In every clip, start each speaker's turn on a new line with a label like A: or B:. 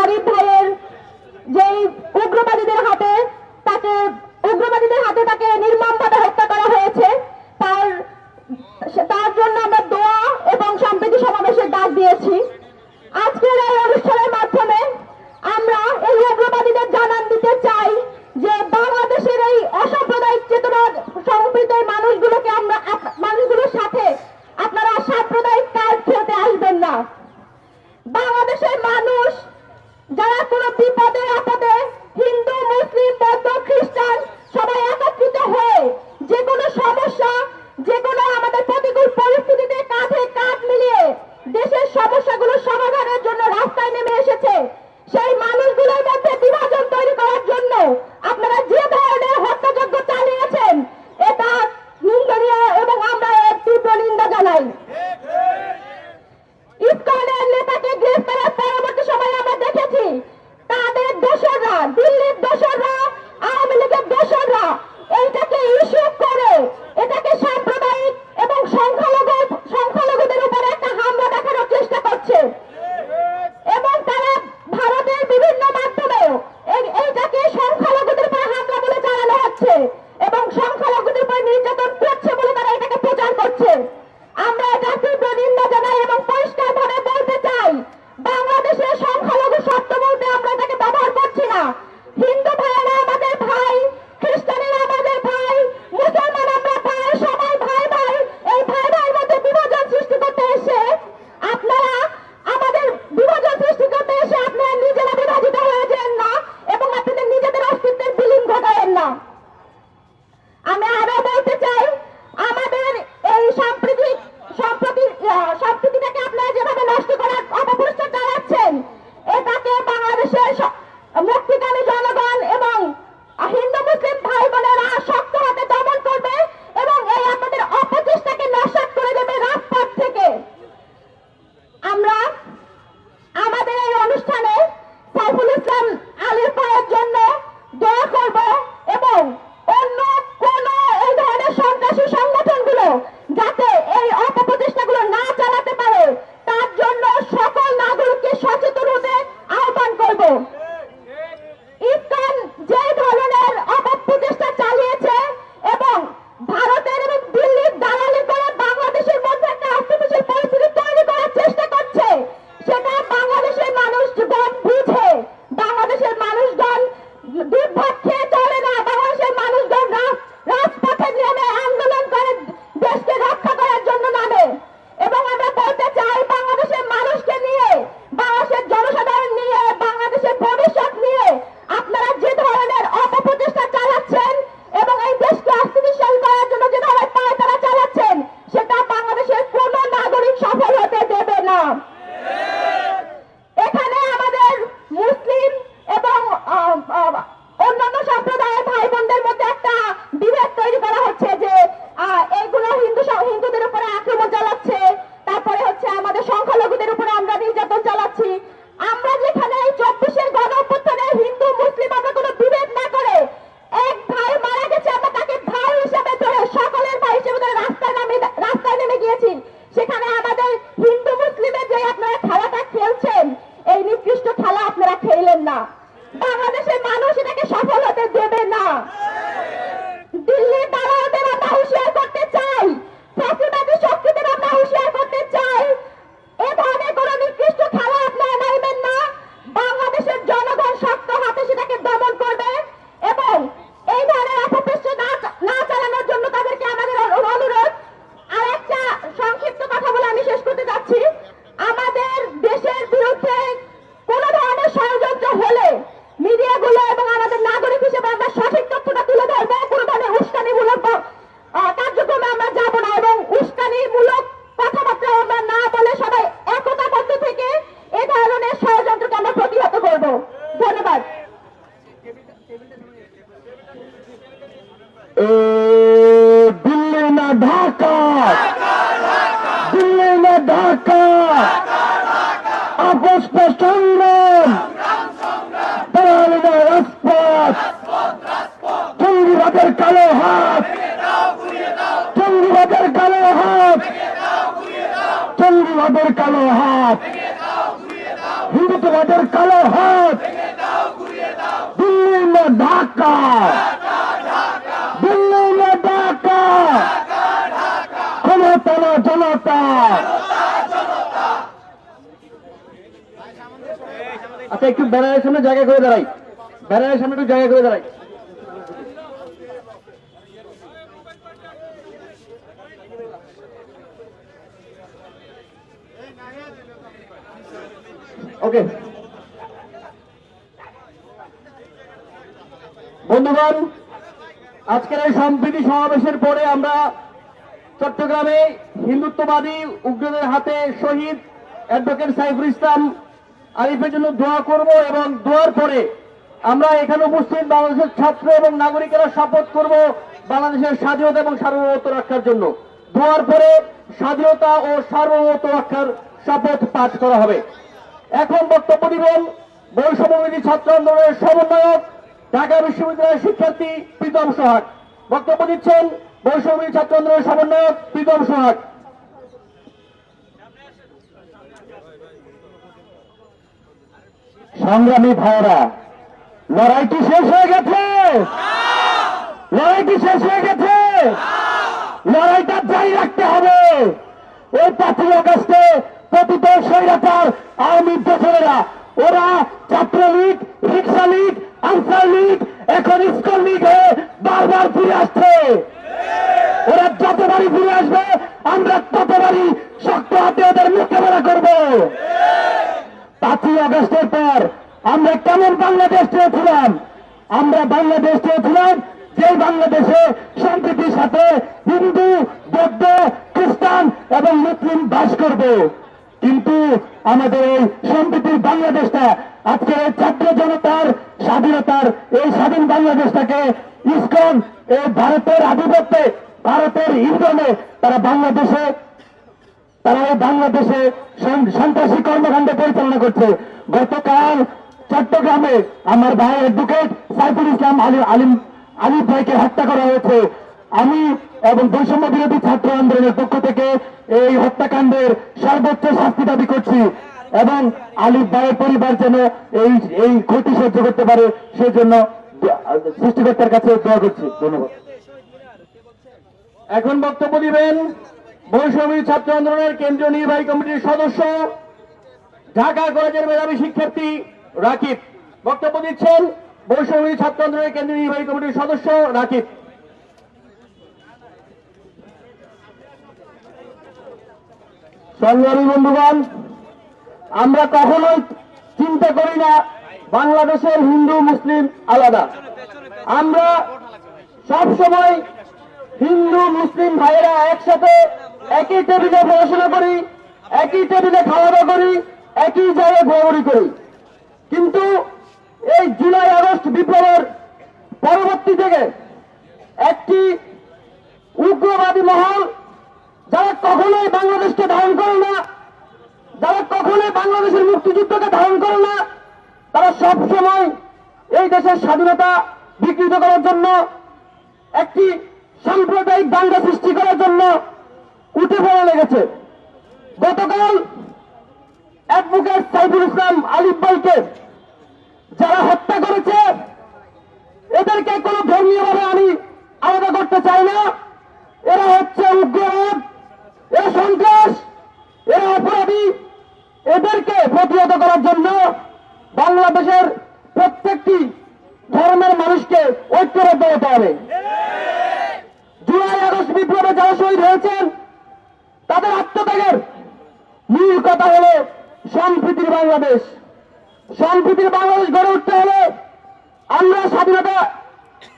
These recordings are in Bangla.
A: আরিফ ভাইয়ের যে উগ্রবাদীদের হাতে তাকে নির্মমভাবে হত্যা করা হয়েছে, তার জন্য আমরা দোয়া এবং সম্প্রীতি সমাবেশের ডাক দিয়েছি। আজকের এই অনুষ্ঠানের মাধ্যমে আমরা এই উগ্রবাদীদের জানান দিতে চাই যে বাংলাদেশের এই অসাম্প্রদায়িক চেতনা সম্পৃক্ত মানুষগুলোর সাথে আপনারা সাম্প্রদায়িক কাজ খেলতে আসবেন না। বাংলাদেশের মানুষ যারা কোনো বিপদে আপদে হিন্দু, মুসলিম, বৌদ্ধ, খ্রিস্টান সবাই একত্রিত হয়ে যে কোনো সমস্যা, যে কোনো আমাদের প্রতিকূল পরিস্থিতিতে কাঁধে কাঁধ মিলিয়ে দেশের সমস্যাগুলো সমাধানের জন্য রাস্তায় নেমে এসেছে। সেই মানুষগুলোর মধ্যে বিভাজন তৈরি করার জন্য আপনারা যে ধরনের হত্যাযজ্ঞ চালিয়েছেন এটা নিন্দনীয় এবং আমরা এর তীব্র নিন্দা জানাই। ইসকনের নেতাকে গ্রেফতারের পরবর্তী সময়ে আমরা দেখেছি তাদের দোসররা, দিল্লির দোসররা, আওয়ামী লীগের দোসররা এইটাকে ইস্যু করে এটাকে সাম্প্রদায়িক এবং সংখ্যালঘুদের উপরে একটা হামলা দেখানোর চেষ্টা করছে এবং তারা ভারতের বিভিন্ন মাধ্যমেও এইটাকে সংখ্যালঘুদের উপরে হামলা বলে জানানো হচ্ছে এবং সংখ্যালঘুদের উপরে নির্যাতন করছে বলে তারা এটাকে প্রচার করছে। আমরা এটা তীব্র নিন্দা জানাই এবং পরিষ্কার ভাবে বলতে চাই বাংলাদেশের সংখ্যালঘু শব্দ বলতে আমরা এটাকে ব্যবহার করছি না। হিন্দু ভাইয়েরা আমাদের ভাই, খ্রিস্টানেরা আমাদের ভাই, মুসলমান আমরা ভাই, সবাই ভাই ভাই। এই ভাই ভাইয়ের মধ্যে বিভাজন সৃষ্টি করতে এসে আপনারা নিজেরা বিভাজিত হয়ে যান না এবং আপনাদের নিজেদের অস্তিত্বের বিলীন ঘটাবেন না। আমি আরো বলতে চাই আমাদের এই সম্প্রীতিটাকে আপনারা যেভাবে নষ্ট করার অপপ্রচার চালাচ্ছেন এটাকে বাংলাদেশের মুক্তিকামী জনগণ এবং হিন্দু মুসলিম ভাই বোনেরা শক্ত হাতে দমন করবে এবং এই আপনাদের অপচেষ্টাকে নস্যাৎ করে দেবে রাজপথ থেকে। আমরা আমাদের এই অনুষ্ঠানে সাইফুল ইসলাম আলীর ভাইয়ের জন্য দোয়া করব এবং অন্য কোন এই ধরনের সন্ত্রাসী সংগঠনগুলো যাতে এই অপপ্রচেষ্টাগুলো না চালাতে পারে তার জন্য সকল নাগরিককে সচেতন হতে আহ্বান করব। ইসকন যে ধরনের অপপ্রচেষ্টা চালিয়েছে এবং ভারতের এবং দিল্লির দালালি করে বাংলাদেশের মধ্যে একটা অস্থিতিশীল পরিস্থিতি তৈরি করার চেষ্টা করছে সেটা বাংলাদেশের মানুষগণ বুঝে। বাংলাদেশের মানুষগণ দুর্ভোগ খেয়ে চলে না। বাংলাদেশের মানুষগণ রাজপথে নেমে আন্দোলন করে দেশকে রক্ষা করার জন্য নামে এবং আমরা বলতে চাই বাংলাদেশের মানুষকে নিয়ে, বাংলাদেশের জনসাধারণ নিয়ে, বাংলাদেশের ভবিষ্যৎ নিয়ে আপনারা যে ধরনের অপপ্রচেষ্টা চালাচ্ছেন এবং এই দেশকে অস্থিতিশীল করার জন্য যে ধরনের পায়তারা চালাচ্ছেন সেটা বাংলাদেশের কোন নাগরিক সফল হতে দেবে না। এখানে আমাদের মুসলিম এবং অন্যান্য সম্প্রদায়ের ভাই বোনদের মধ্যে একটা বিভেদ তৈরি করা হচ্ছে যে এইগুলো হিন্দুদের উপরে আক্রমণ চালাচ্ছে, তারপরে হচ্ছে আমাদের সংখ্যালঘুদের উপরে আমরা নির্যাতন চালাচ্ছি। আমরা যেখানে এই 24-এর গণ অভ্যুত্থানে হিন্দু মুসলিম আমরা কোনো বিভেদ না করে এক ভাই মারা গেছে আমরা তাকে ভাই হিসেবে ধরে সকলের ভাই হিসেবে ধরে রাস্তায় নেমে গিয়েছি। সেখানে আমাদের হিন্দু মুসলিমের যে আপনারা খেলাটা খেলছেন এই নিকৃষ্ট খেলা আপনারা খেলেন না। বাংলাদেশের মানুষ এটাকে সফল হতে দেবে না। দিল্লির দালালদের আমরা হুঁশিয়ার করতে চাই, ফ্যাসিবাদী শক্তিদের আমরা হুঁশিয়ার করতে চাই এ ধরনের কোন নিকৃষ্ট খেলা আপনারা নাইবেন না। বাংলাদেশের জনগণ শক্ত হাতে সেটাকে দমন করবে এবং এই ধরনের অপপ্রচার না চালানোর জন্য তাদেরকে আমাদের অনুরোধ। আর একটা সংক্ষিপ্ত কথা বলে আমি শেষ করতে যাচ্ছি। আমাদের দেশের বিরুদ্ধে কোন ধরনের ষড়যন্ত্র হলে মিডিয়াগুলো এবং আমাদের নাগরিক হিসেবে আমরা সঠিক তথ্যটা তুলে ধরবো। কোন ধরনের উস্কানিমূলক কার্যক্রমে আমরা যাব না এবং উস্কানি
B: হাত, দিল্লি में ঢাকা, দিল্লি में ঢাকা, ক্ষমতা না জনতা। আচ্ছা, একটু ব্যানারের সামনে জায়গা করে দাঁড়াই, ব্যানারের সামনে একটু জায়গা করে দাঁড়াই। ওকে বন্ধুগণ, আজকের এই সম্প্রীতি সমাবেশের পরে আমরা চট্টগ্রামে হিন্দুত্ববাদী উগ্রদের হাতে শহীদ অ্যাডভোকেট সাইফুল ইসলাম আরিফের জন্য দোয়া করব এবং দোয়ার পরে আমরা এখানে উপস্থিত বাংলাদেশের ছাত্র এবং নাগরিকেরা শপথ করব বাংলাদেশের স্বাধীনতা এবং সার্বভৌমত্ব রক্ষার জন্য। দোয়ার পরে স্বাধীনতা ও সার্বভৌমত্ব রক্ষার শপথ পাঠ করা হবে। এখন বক্তব্য দিবেন বৈষম্যবিরোধী ছাত্র আন্দোলনের সমন্বয়ক ঢাকা বিশ্ববিদ্যালয়ের শিক্ষার্থী প্রীতম সোহাগ। বক্তব্য দিচ্ছেন বৈষম্যবিরোধী ছাত্র আন্দোলনের সমন্বয়ক প্রীতম সোহাগ। সংগ্রামী ভাইরা, লড়াইটি শেষ হয়ে গেছে, লড়াইটি শেষ হয়ে গেছে, লড়াইটা জারি রাখতে হবে। ওই 5 আগস্টে পতিত স্বৈরাচার আওয়ামী দোসরেরা, ওরা ছাত্রলীগ, রিক্সা লীগ, আনসার লীগ, এখন স্কুল লীগ হয়ে বারবার ফিরে আসছে। ওরা যতবারই ফিরে আসবে আমরা ততবারই শক্ত হাতে ওদের মোকাবেলা করব। 5 আগস্টের পর আমরা কেমন বাংলাদেশ চেয়েছিলাম? আমরা বাংলাদেশ চেয়েছিলাম যে বাংলাদেশে সম্প্রীতির সাথে হিন্দু, বৌদ্ধ, খ্রিস্টান এবং মুসলিম বাস করবে। কিন্তু আমাদের এই সম্প্রীতির বাংলাদেশটা আজকে ছাত্র জনতার স্বাধীনতার এই স্বাধীন বাংলাদেশটাকে ইসকন এই ভারতের আধিপত্যে, ভারতের ইন্ধনে তারা এই বাংলাদেশে সন্ত্রাসী কর্মকাণ্ড পরিচালনা করছে। গতকাল চট্টগ্রামে আমার ভাই অ্যাডভোকেট সাইফুল ইসলাম আলিফ ভাইকে হত্যা করা হয়েছে। আমি এবং বৈষম্য বিরোধী ছাত্র আন্দোলনের পক্ষ থেকে এই হত্যাকাণ্ডের সর্বোচ্চ শাস্তি দাবি করছি এবং আলিফ ভাইয়ের পরিবার যেন এই ক্ষতি সহ্য করতে পারে সেজন্য সৃষ্টিকর্তার কাছে দোয়া করছি। ধন্যবাদ। এখন বক্তব্য দিবেন বৈষম্য ছাত্র আন্দোলনের কেন্দ্রীয় নির্বাহী কমিটির সদস্য ঢাকা কলেজের মেধাবী শিক্ষার্থী রাকিব। বক্তব্য দিচ্ছেন বৈষম্য ছাত্র আন্দোলনের কেন্দ্রীয় নির্বাহী কমিটির সদস্য রাকিব। সংগ্রামী বন্ধুগণ, আমরা কখনোই চিন্তা করি না বাংলাদেশের হিন্দু মুসলিম আলাদা। আমরা সব সময় হিন্দু মুসলিম ভাইয়েরা একসাথে একই টেবিলে পড়াশোনা করি, একই টেবিলে খাওয়া দাওয়া করি, একই জায়গায় ঘোরাঘুরি করি। কিন্তু এই জুলাই আগস্ট বিপ্লবের পরবর্তী থেকে একটি উগ্রবাদী মহল, যারা কখনোই বাংলাদেশকে ধারণ করে না, যারা কখনোই বাংলাদেশের মুক্তিযুদ্ধকে ধারণ করে না, তারা সবসময় এই দেশের স্বাধীনতা বিকৃত করার জন্য, একটি সাম্প্রদায়িক দাঙ্গা সৃষ্টি করার জন্য উঠে পড়ে লেগেছে। গতকাল অ্যাডভোকেট সাইফুল ইসলাম আলিফ ভাইকে যারা হত্যা করেছে, এদেরকে কোনো ধর্মীয়ভাবে আমি আলাদা করতে চাই না। এরা হচ্ছে উগ্রবাদ, এরা সন্ত্রাস, এরা অপরাধী। এদেরকে প্রতিহত করার জন্য বাংলাদেশের প্রত্যেকটি ধর্মের মানুষকে ঐক্যবদ্ধ হতে হবে। জুলাই আগস্ট বিপ্লবে যারা শহীদ হয়েছেন তাদের আত্মত্যাগের মূল কথা হল সম্প্রীতির বাংলাদেশ। সম্প্রীতির বাংলাদেশ গড়ে উঠতে হলে আমরা স্বাধীনতা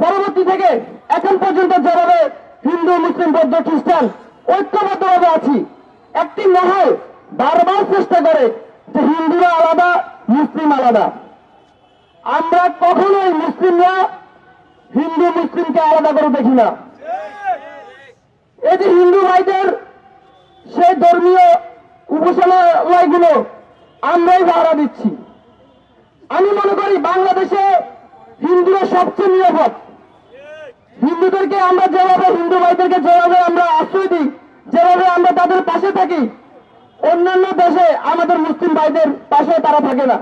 B: পরবর্তী থেকে এখন পর্যন্ত যেভাবে হিন্দু, মুসলিম, বৌদ্ধ, খ্রিস্টান ঐক্যবদ্ধভাবে আছি, একটি মহল বারবার চেষ্টা করে যে হিন্দুরা আলাদা, মুসলিম আলাদা। আমরা কখনোই মুসলিমরা হিন্দু মুসলিমকে আলাদা করে দেখি না। এই যে হিন্দু ভাইদের সেই ধর্মীয় উপাসনালয়গুলো আমরাই ভাড়া দিচ্ছি। আমি মনে করি বাংলাদেশে হিন্দুরা সবচেয়ে নিরাপদ। হিন্দুদেরকে আমরা যেভাবে, হিন্দু ভাইদেরকে যেভাবে আমরা আশ্রয় দিই, যেভাবে আমরা তাদের পাশে থাকি, অন্যান্য দেশে আমাদের মুসলিম ভাইদের পাশে তারা থাকে না।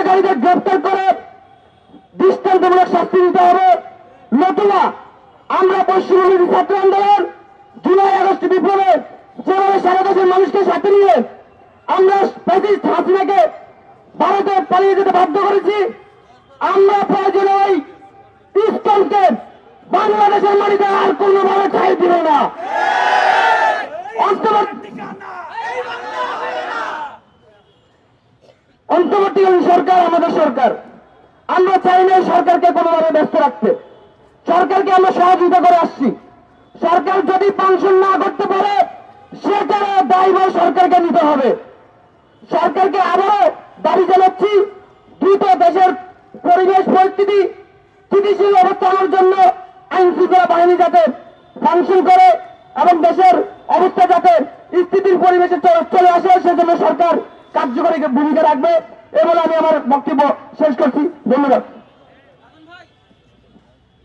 B: হত্যাকারীদের গ্রেফতার করে দৃষ্টান্তমূলক শাস্তি দিতে হবে, নতুবা আমরা পশ্চিমবঙ্গের ছাত্র আন্দোলন জুলাই আগস্ট বিপ্লবে যেভাবে সারা দেশের মানুষকে সাথে নিয়ে আমরা ফ্যাসিস্ট হাসিনাকে ভারতে পালিয়ে যেতে বাধ্য করেছি, আমরা প্রয়োজন ওই ইস্কনকে বাংলাদেশের মাটিতে আর কোনোভাবে ঠাঁই দিব না। অন্তর্বর্তীকালীন সরকার আমাদের সরকার, আমরা চাই না এই সরকারকে কোনোভাবে ব্যস্ত রাখতে। সরকারকে আমরা সহযোগিতা করে আসছি। সরকার যদি ফাংশন না করতে পারে সেটার দায়ভার সরকারকে নিতে হবে। সরকারকে আবারও দাবি জানাচ্ছি, দ্রুত দেশের পরিবেশ পরিস্থিতি স্থিতিশীল অবস্থা আনার জন্য আইন শৃঙ্খলা বাহিনী যাতে ফাংশন করে এবং দেশের অবস্থা যাতে স্থিতির পরিবেশে চলে আসে সেজন্য সরকার কার্যকরী ভূমিকা রাখবে। এ বলে আমি আমার বক্তব্য শেষ করছি। ধন্যবাদ।